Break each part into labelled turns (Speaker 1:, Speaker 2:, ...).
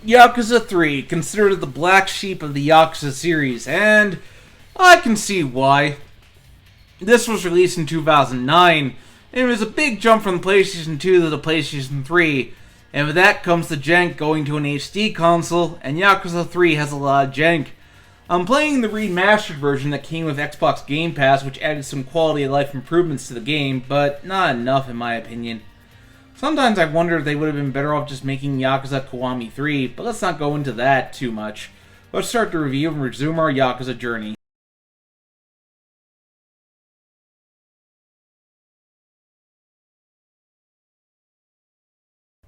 Speaker 1: Yakuza 3, considered the black sheep of the Yakuza series, and I can see why. This was released in 2009, and it was a big jump from the PlayStation 2 to the PlayStation 3, and with that comes the jank going to an HD console, and Yakuza 3 has a lot of jank. I'm playing the remastered version that came with Xbox Game Pass, which added some quality of life improvements to the game, but not enough in my opinion. Sometimes I wonder if they would have been better off just making Yakuza Kiwami 3, but let's not go into that too much. Let's start the review and resume our Yakuza journey.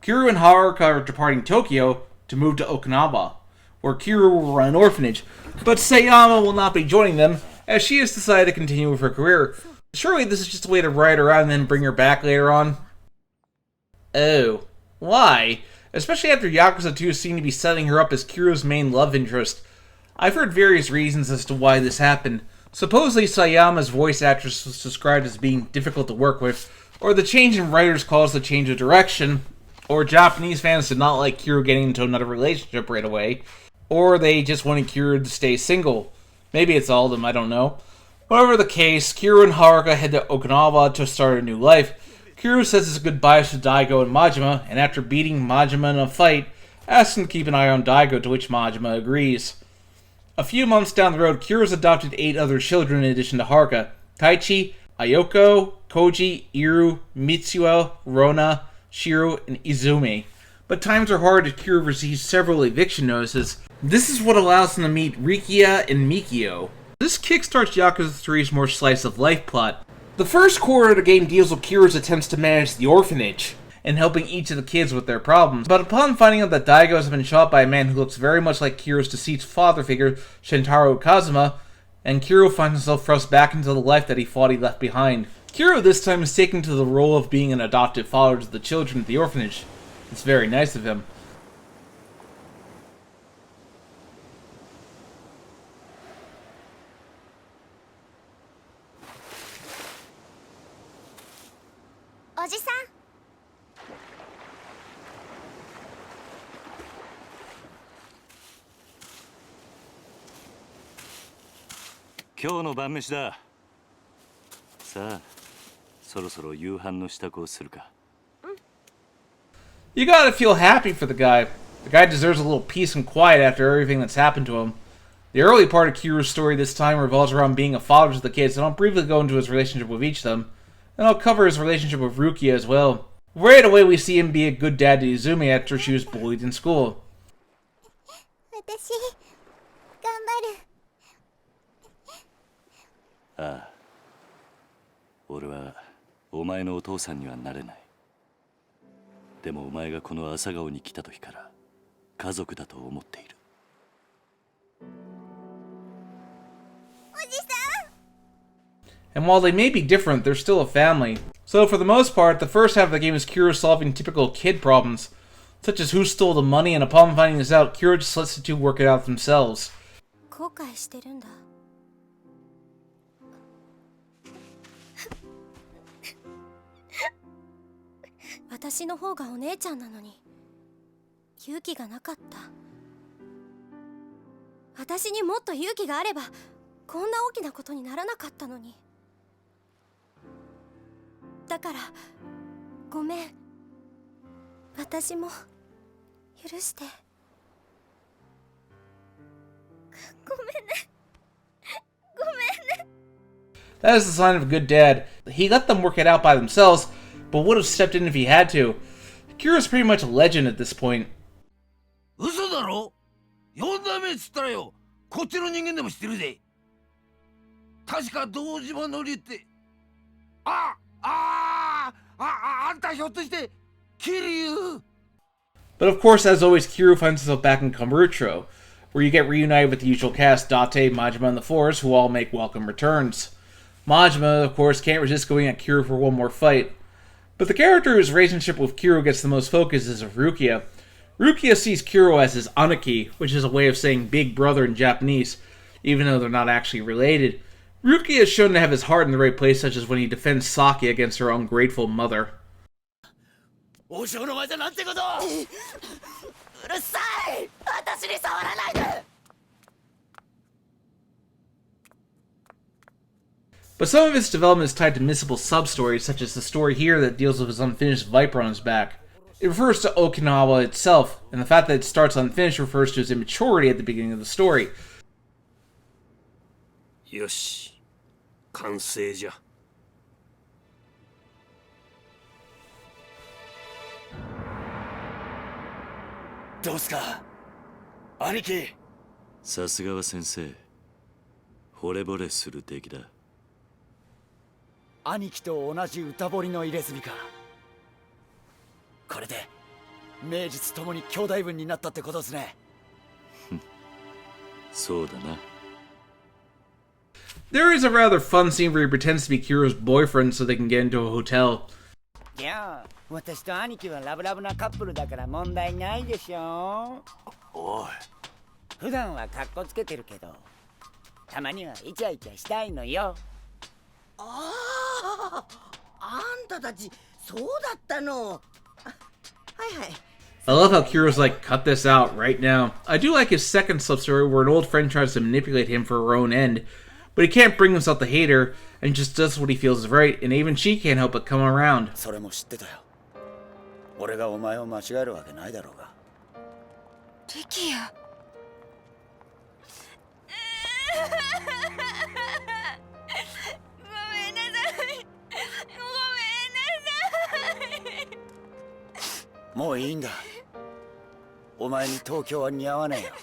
Speaker 1: Kiryu and Haruka are departing Tokyo to move to Okinawa, where Kiryu will run an orphanage, but Sayama will not be joining them, as she has decided to continue with her career. Surely this is just a way to ride her out and then bring her back later on? Oh, why? Especially after Yakuza 2 seemed to be setting her up as Kiryu's main love interest. I've heard various reasons as to why this happened. Supposedly Sayama's voice actress was described as being difficult to work with, or the change in writers caused the change of direction, or Japanese fans did not like Kiryu getting into another relationship right away, or they just wanted Kiryu to stay single. Maybe it's all of them, I don't know. Whatever the case, Kiryu and Haruka head to Okinawa to start a new life. Kiryu says his goodbyes to Daigo and Majima, and after beating Majima in a fight, asks him to keep an eye on Daigo, to which Majima agrees. A few months down the road, Kiryu's adopted 8 other children in addition to Haruka: Taichi, Ayoko, Koji, Iru, Mitsuo, Rona, Shiro, and Izumi. But times are hard as Kiryu receives several eviction notices. This is what allows him to meet Rikiya and Mikio. This kickstarts Yakuza 3's more slice-of-life plot. The first quarter of the game deals with Kiryu's attempts to manage the orphanage, and helping each of the kids with their problems. But upon finding out that Daigo has been shot by a man who looks very much like Kiryu's deceased father figure, Shintaro Kazama, and Kiryu finds himself thrust back into the life that he thought he left behind. Kiryu this time is taken to the role of being an adoptive father to the children at the orphanage. It's very nice of him.
Speaker 2: Oji-san.
Speaker 3: 今日の晩飯だ。さあ、そろそろ夕飯の支度をするか。
Speaker 1: You gotta feel happy for the guy. The guy deserves a little peace and quiet after everything that's happened to him. The early part of Kiryu's story this time revolves around being a father to the kids, and I'll briefly go into his relationship with each of them. And I'll cover his relationship with Rukia as well. Right away we see him be a good dad to Izumi after she was bullied in school.
Speaker 2: 私頑張る。
Speaker 3: ああ、俺はお前のお父さんにはなれない。でもお前がこの朝顔に来た時から家族だと思っている。
Speaker 2: おじさん。
Speaker 1: And while they may be different, they're still a family. So for the most part, the first half of the game is Kiryu solving typical kid problems, such as who stole the money, and upon finding this out, Kiryu just lets the two work it out themselves.
Speaker 2: 後悔してるんだ。私の方がお姉ちゃんなのに勇気がなかった。私にもっと勇気があればこんな大きなことにならなかったのに。だからごめん。私も許して。ごめんね。ごめんね。
Speaker 1: That is the sign of a good dad. He let them work it out by themselves, but would have stepped in if he had to. Kiryu's pretty much a legend at this point.
Speaker 4: 嘘だろ？4代目っつったらよ、こっちの人間でも知ってるぜ。確か堂島のりって。あんたひょっとしてKiryu?
Speaker 1: But of course, as always, Kiryu finds himself back in Kamurocho, where you get reunited with the usual cast: Date, Majima, and the Fours, who all make welcome returns. Majima, of course, can't resist going at Kiryu for one more fight. But the character whose relationship with Kiryu gets the most focus is of Rukia. Rukia sees Kiryu as his Aniki, which is a way of saying big brother in Japanese, even though they're not actually related. Rukia is shown to have his heart in the right place, such as when he defends Saki against her ungrateful mother.
Speaker 5: るさい。私に触らないで。
Speaker 1: But some of its development is tied to missable sub-stories, such as the story here that deals with his unfinished viper on his back. It refers to Okinawa itself, and the fact that it starts unfinished refers to his immaturity at the beginning of the story.
Speaker 6: よし、完成じゃ。
Speaker 3: どうすか、兄貴。さすがは先生。惚れ惚れする出来だ。
Speaker 7: 兄貴と同じ歌彫りの入れ墨か。これで名実ともに兄弟分になったってことですね。
Speaker 3: そうだな。
Speaker 1: There is a rather fun scene where he pretends to be Kiryu's boyfriend so they can get into a hotel.
Speaker 8: じゃあ私と兄貴はラブラブなカップルだから問題ないでしょ。
Speaker 3: おい。
Speaker 8: 普段はカッコつけてるけど、たまにはイチャイチャしたいのよ。
Speaker 5: ああ、あんたたちそうだったの。はいはい。
Speaker 1: I love how Kiryu's like, cut this out right now. I do like his second sub-story where an old friend tries to manipulate him for her own end, but he can't bring himself to hate her and just does what he feels is right, and even she can't help but come around.
Speaker 7: それも知ってたよ。俺がお前を間違えるわけないだろうが。
Speaker 2: リキヤ。
Speaker 7: もういいんだ。お前に東京は似合わねえよ。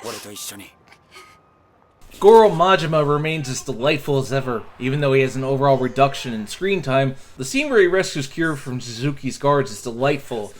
Speaker 7: 俺と一緒に。
Speaker 1: Goro Majima remains as delightful as ever, even though he has an overall reduction in screen time. The scene where he rescues Kiryu from Suzuki's guards is delightful.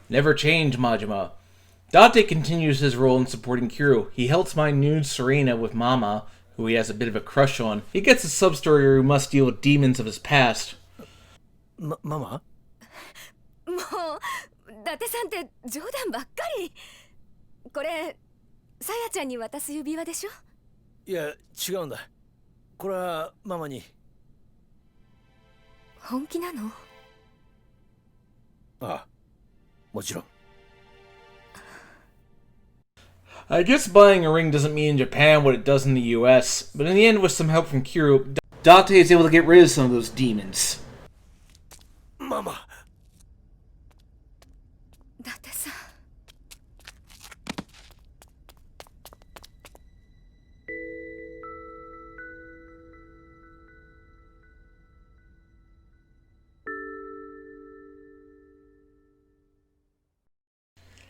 Speaker 1: Never change, Majima. Date continues his role in supporting Kiryu. He helps find nude Serena with Mama, who he has a bit of a crush on. He gets a sub-story where he must deal with demons of his past.
Speaker 6: Mama?
Speaker 2: もう伊達さんって冗談ばっかり。これさやちゃんに渡す指輪でしょ。
Speaker 6: いや、違うんだ。これはママに。
Speaker 2: 本気なの？
Speaker 6: ああ、もちろん。
Speaker 1: I guess buying a ring doesn't mean in Japan what it does in the US, but in the end, with some help from Kiryu, Date is able to get rid of some of those demons.
Speaker 6: ママ。
Speaker 2: 伊達さん。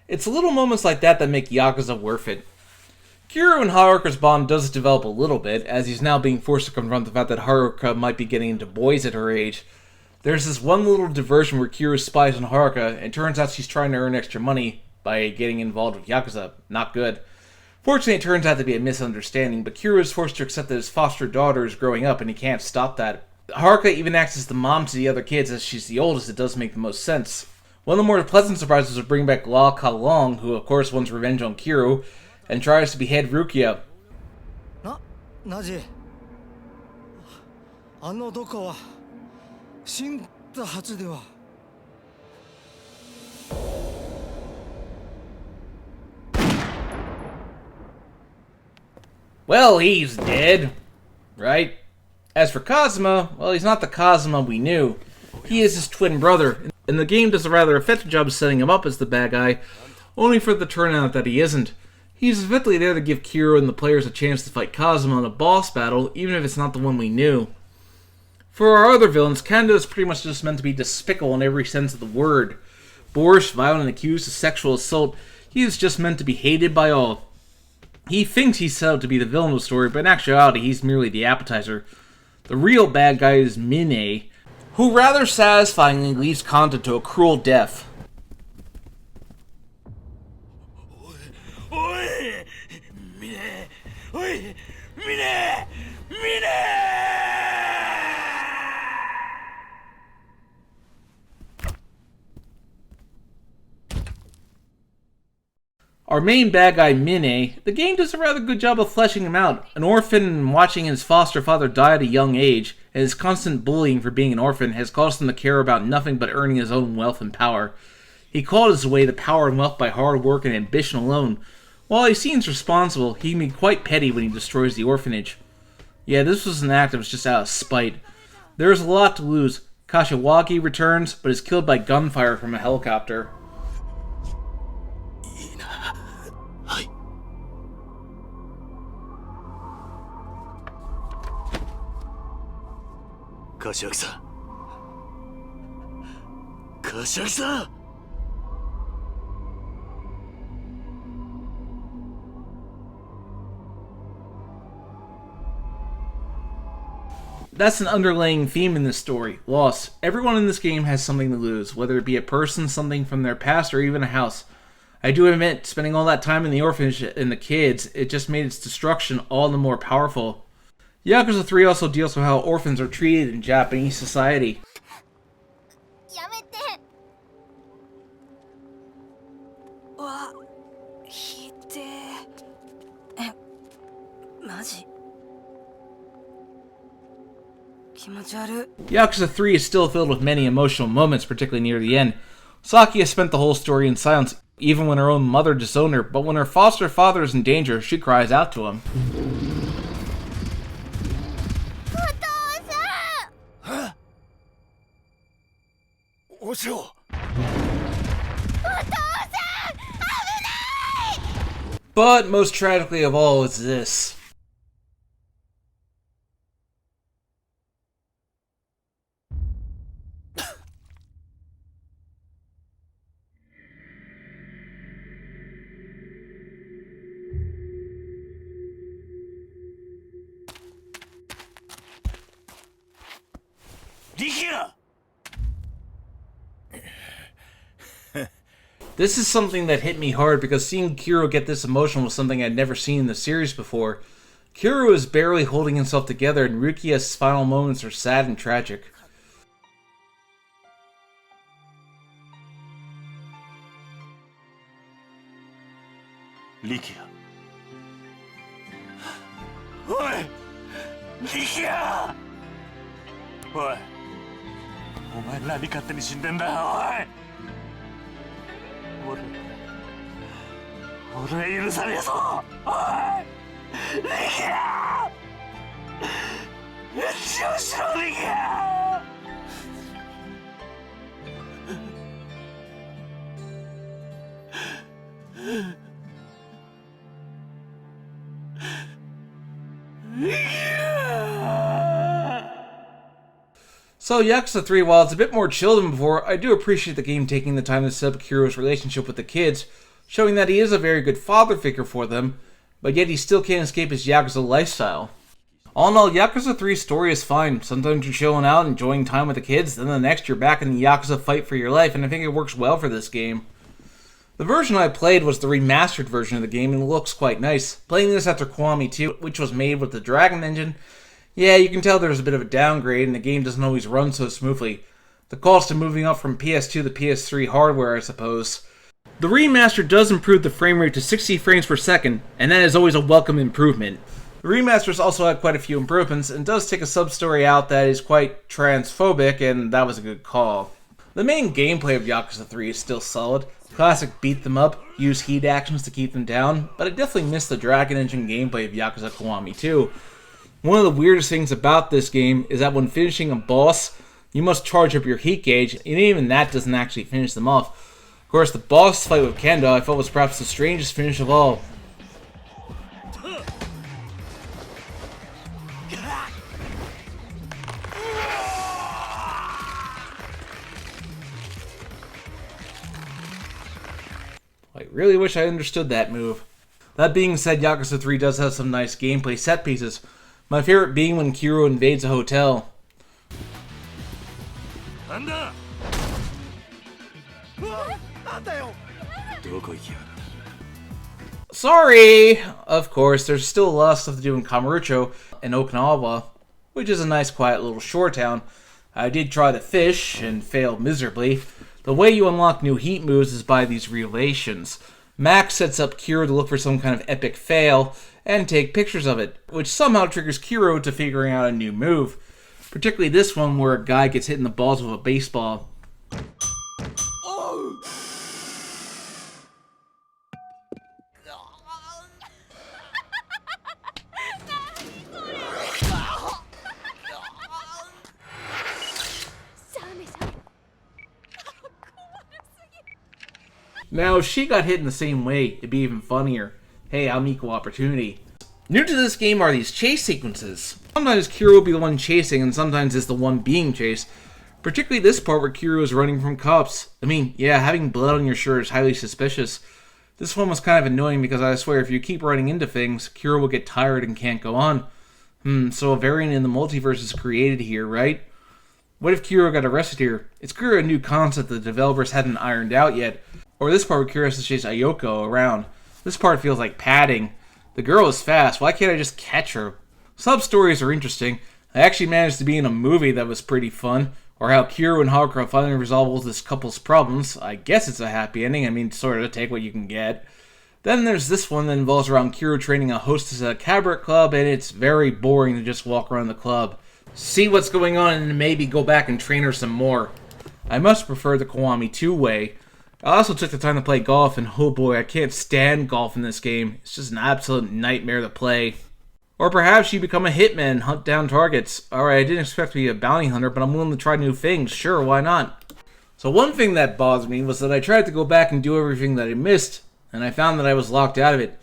Speaker 1: It's little moments like that that make Yakuza worth it. Kiryu and Haruka's bond does develop a little bit, as he's now being forced to confront the fact that Haruka might be getting into boys at her age. There's this one little diversion where Kiryu spies on Haruka, and it turns out she's trying to earn extra money by getting involved with Yakuza. Not good. Fortunately, it turns out to be a misunderstanding, but Kiryu is forced to accept that his foster daughter is growing up, and he can't stop that. Haruka even acts as the mom to the other kids, as she's the oldest. It does make the most sense. One of the more pleasant surprises was bring back La Kalong, who of course wants revenge on Kiryu, and tries to behead Rukia.
Speaker 9: ナジ、あのどこは死んだはずでは。
Speaker 1: Well, he's dead, right? As for Kazama, well, he's not the Kazama we knew. He is his twin brother, and the game does a rather effective job of setting him up as the bad guy, only for the turnout that he isn't. He's effectively there to give Kiryu and the players a chance to fight Kazama in a boss battle, even if it's not the one we knew. For our other villains, Kando is pretty much just meant to be despicable in every sense of the word. Boorish, violent, and accused of sexual assault, he is just meant to be hated by all. He thinks he's set up to be the villain of the story, but in actuality, he's merely the appetizer. The real bad guy is Mine, who rather satisfyingly leads Kanta to a cruel death. Our main bad guy, Mine, the game does a rather good job of fleshing him out. An orphan and watching his foster father die at a young age, and his constant bullying for being an orphan has caused him to care about nothing but earning his own wealth and power. He called his way to power and wealth by hard work and ambition alone. While he seems responsible, he can be quite petty when he destroys the orphanage. Yeah, this was an act that was just out of spite. There is a lot to lose. Kashiwagi returns, but is killed by gunfire from a helicopter.
Speaker 3: 柏木さん柏木さん
Speaker 1: That's an underlying theme in this story, loss. Everyone in this game has something to lose, whether it be a person, something from their past, or even a house. I do admit, spending all that time in the orphanage and the kids, it just made its destruction all the more powerful. Yakuza 3 also deals with how orphans are treated in Japanese society.
Speaker 2: やめて。わ、ひでえ。マジ。
Speaker 1: Yakuza 3 is still filled with many emotional moments, particularly near the end. Saki has spent the whole story in silence, even when her own mother disowned her, but when her foster father is in danger, she cries out to him. But most tragically of all is this. This is something that hit me hard because seeing Kiryu get this emotional was something I'd never seen in the series before. Kiryu is barely holding himself together and Rukia's final moments are sad and tragic.
Speaker 3: Rikia. Oi! Rikia! Oi! お前何勝手に死んでんだよ、おい! 俺許さねえぞ、おい！リキヤ！返事をしろ、リキヤ！
Speaker 1: So Yakuza 3, while it's a bit more chill than before, I do appreciate the game taking the time to set up Kiryu's relationship with the kids, showing that he is a very good father figure for them, but yet he still can't escape his Yakuza lifestyle. All in all, Yakuza 3's story is fine. Sometimes you're chilling out, enjoying time with the kids, then the next you're back in the Yakuza fight for your life, and I think it works well for this game. The version I played was the remastered version of the game, and it looks quite nice. Playing this after Kiwami 2, which was made with the Dragon engine, yeah, you can tell there's a bit of a downgrade and the game doesn't always run so smoothly. The cost of moving up from PS2 to PS3 hardware, I suppose. The remaster does improve the frame rate to 60 frames per second, and that is always a welcome improvement. The remasters also had quite a few improvements, and does take a sub-story out that is quite transphobic, and that was a good call. The main gameplay of Yakuza 3 is still solid. Classic beat them up, use heat actions to keep them down, but I definitely miss the Dragon Engine gameplay of Yakuza Kiwami 2. One of the weirdest things about this game is that when finishing a boss, you must charge up your heat gauge, and even that doesn't actually finish them off. Of course, the boss fight with Kendo I felt was perhaps the strangest finish of all. I really wish I understood that move. That being said, Yakuza 3 does have some nice gameplay set pieces. My favorite being when Kiryu invades a hotel. Sorry! Of course, there's still a lot of stuff to do in Kamurocho and Okinawa, which is a nice quiet little shore town. I did try to fish and failed miserably. The way you unlock new heat moves is by these relations. Max sets up Kiro to look for some kind of epic fail and take pictures of it, which somehow triggers Kiro to figuring out a new move. Particularly this one where a guy gets hit in the balls with a baseball. Now, if she got hit in the same way, it'd be even funnier. Hey, I'm equal opportunity. New to this game are these chase sequences. Sometimes Kiryu will be the one chasing, and sometimes it's the one being chased. Particularly this part where Kiryu is running from cops. I mean, yeah, having blood on your shirt is highly suspicious. This one was kind of annoying because I swear if you keep running into things, Kiryu will get tired and can't go on. So a variant in the multiverse is created here, right? What if Kiryu got arrested here? It's clearly a new concept the developers hadn't ironed out yet. Or this part where Kiryu has to chase Ayoko around. This part feels like padding. The girl is fast, why can't I just catch her? Sub-stories are interesting. I actually managed to be in a movie that was pretty fun. Or how Kiryu and Haruka finally resolve all this couple's problems. I guess it's a happy ending, I mean, sort of, take what you can get. Then there's this one that involves around Kiryu training a hostess at a cabaret club, and it's very boring to just walk around the club. See what's going on and maybe go back and train her some more. I much prefer the Kiwami 2 way. I also took the time to play golf, and oh boy, I can't stand golf in this game. It's just an absolute nightmare to play. Or perhaps you become a hitman and hunt down targets. Alright, I didn't expect to be a bounty hunter, but I'm willing to try new things. Sure, why not? So one thing that bothered me was that I tried to go back and do everything that I missed, and I found that I was locked out of it.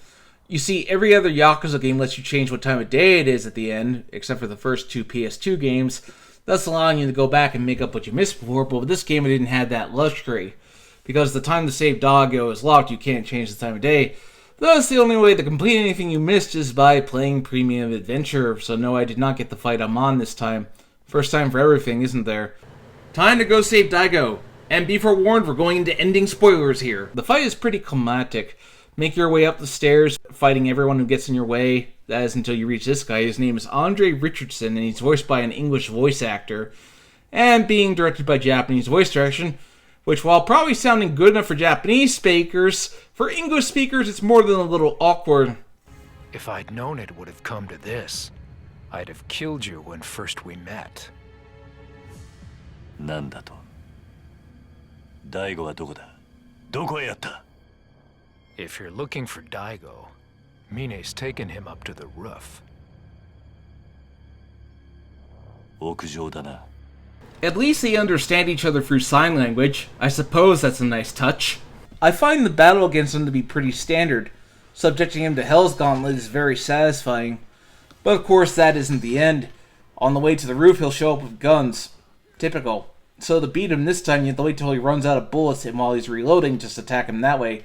Speaker 1: You see, every other Yakuza game lets you change what time of day it is at the end, except for the first two PS2 games, thus allowing you to go back and make up what you missed before, but with this game I didn't have that luxury. Because the time to save Doggo is locked, you can't change the time of day. Thus, the only way to complete anything you missed is by playing Premium Adventure, so no, I did not get the fight I'm on this time. First time for everything, isn't there? Time to go save Daigo. And be forewarned, we're going into ending spoilers here. The fight is pretty climactic. Make your way up the stairs, fighting everyone who gets in your way. That is until you reach this guy. His name is Andre Richardson, and he's voiced by an English voice actor. And being directed by Japanese voice direction, which, while probably sounding good enough for Japanese speakers, for English speakers it's more than a little awkward.
Speaker 10: If I'd known it would have come to this, I'd have killed you when first we met.
Speaker 3: なんだと? 大悟はどこだ? どこへやった?
Speaker 10: If you're looking for Daigo, Mine's taken him up to the roof.
Speaker 3: 屋上だな.
Speaker 1: At least they understand each other through sign language. I suppose that's a nice touch. I find the battle against him to be pretty standard. Subjecting him to Hell's Gauntlet is very satisfying. But of course that isn't the end. On the way to the roof he'll show up with guns. Typical. So to beat him this time you have to wait till he runs out of bullets, and while he's reloading just attack him that way.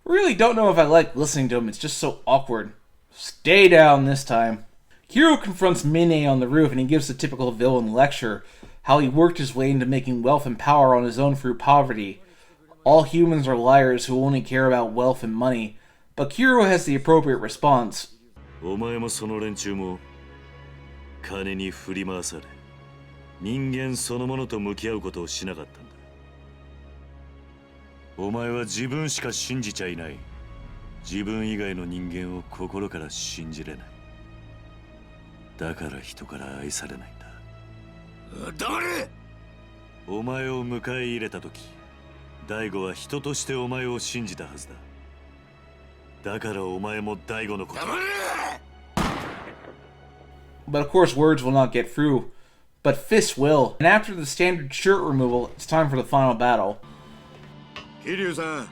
Speaker 1: Really don't know if I like listening to him, it's just so awkward. Stay down this time. Kiryu confronts Mine on the roof and he gives the typical villain lecture. How he worked his way into making wealth and power on his own through poverty. All humans are liars who only care about wealth and money, but Kiryu has the appropriate response.
Speaker 3: お前もその連中も金に振り回され、人間そのものと向き合うことをしなかったんだ。お前は自分しか信じちゃいない。自分以外の人間を心から信じれない。だから人から愛されないんだ。
Speaker 4: 黙れ！
Speaker 3: お前を迎え入れた時、大悟は人としてお前を信じたはずだ。だからお前も大悟のこと。黙れ！
Speaker 1: But of course words will not get through, but fists will. And after the standard shirt removal, it's time for the final battle.
Speaker 11: 桐生さん、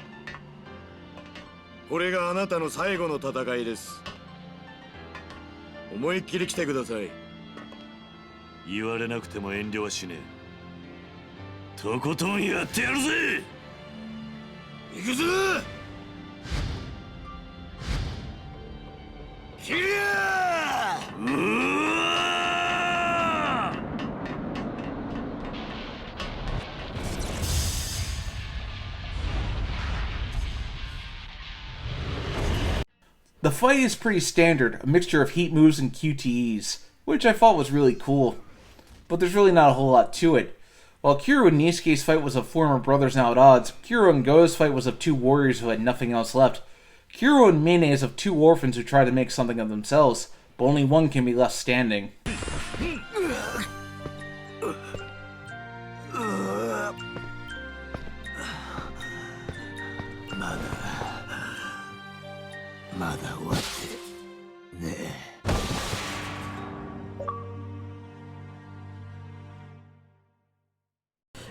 Speaker 11: これがあなたの最後の戦いです。思いっきり来てください。
Speaker 3: 言われなくても遠慮はしねえ。とことんやってやるぜ。行くぞ。
Speaker 1: The fight is pretty standard, a mixture of heat moves and QTEs, which I thought was really cool. But there's really not a whole lot to it. While Kiryu and Nisuke's fight was of former brothers now at odds, Kiryu and Go's fight was of two warriors who had nothing else left. Kiryu and Mine is of two orphans who try to make something of themselves, but only one can be left standing.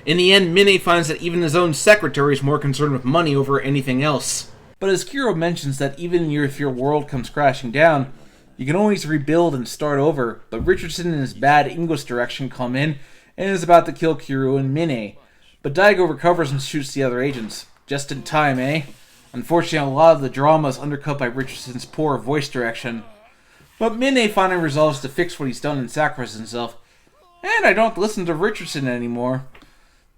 Speaker 1: In the end, Mine finds that even his own secretary is more concerned with money over anything else. But as Kiryu mentions that even if your world comes crashing down, you can always rebuild and start over, but Richardson and his bad English direction come in and is about to kill Kiryu and Mine. But Daigo recovers and shoots the other agents. Just in time, eh? Unfortunately, a lot of the drama is undercut by Richardson's poor voice direction. But Mine finally resolves to fix what he's done and sacrifice himself. And I don't listen to Richardson anymore.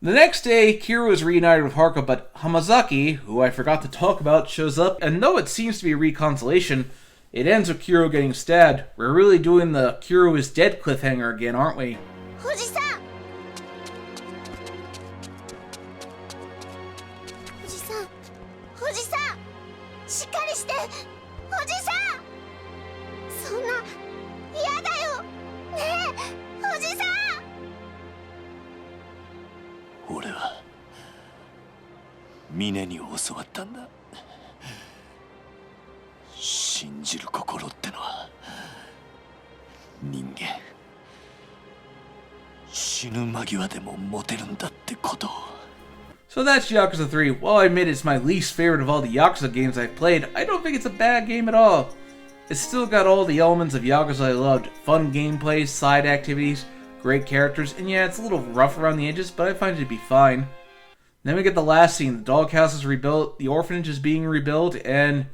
Speaker 1: The next day, Kiryu is reunited with Haruka, but Hamazaki, who I forgot to talk about, shows up, and though it seems to be a reconciliation, it ends with Kiryu getting stabbed. We're really doing the Kiryu is dead cliffhanger again, aren't we?
Speaker 2: Fuji-san! Fuji-san! しっかりして! Fuji-san! そんな、嫌だよ! ねえ, Fuji-san!
Speaker 3: 俺は峰に教わったんだ。信じる心ってのは人間死ぬ間際でも持てるんだってことを。
Speaker 1: So that's Yakuza 3. While I admit it's my least favorite of all the Yakuza games I've played, I don't think it's a bad game at all. It's still got all the elements of Yakuza I loved. Fun gameplay, side activities, great characters, and yeah, it's a little rough around the edges, but I find it to be fine. Then we get the last scene. The doghouse is rebuilt, the orphanage is being rebuilt, and...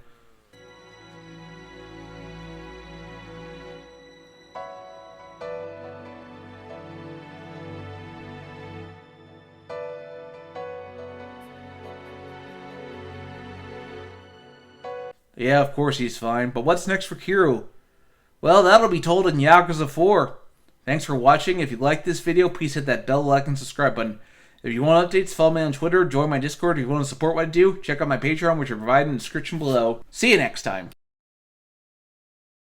Speaker 1: yeah, of course he's fine, but what's next for Kiryu? Well, that'll be told in Yakuza 4. Thanks for watching. If you liked this video, please hit that bell, like, and subscribe button. If you want updates, follow me on Twitter, join my Discord. If you want to support what I do, check out my Patreon, which are provided in the description below. See you next time.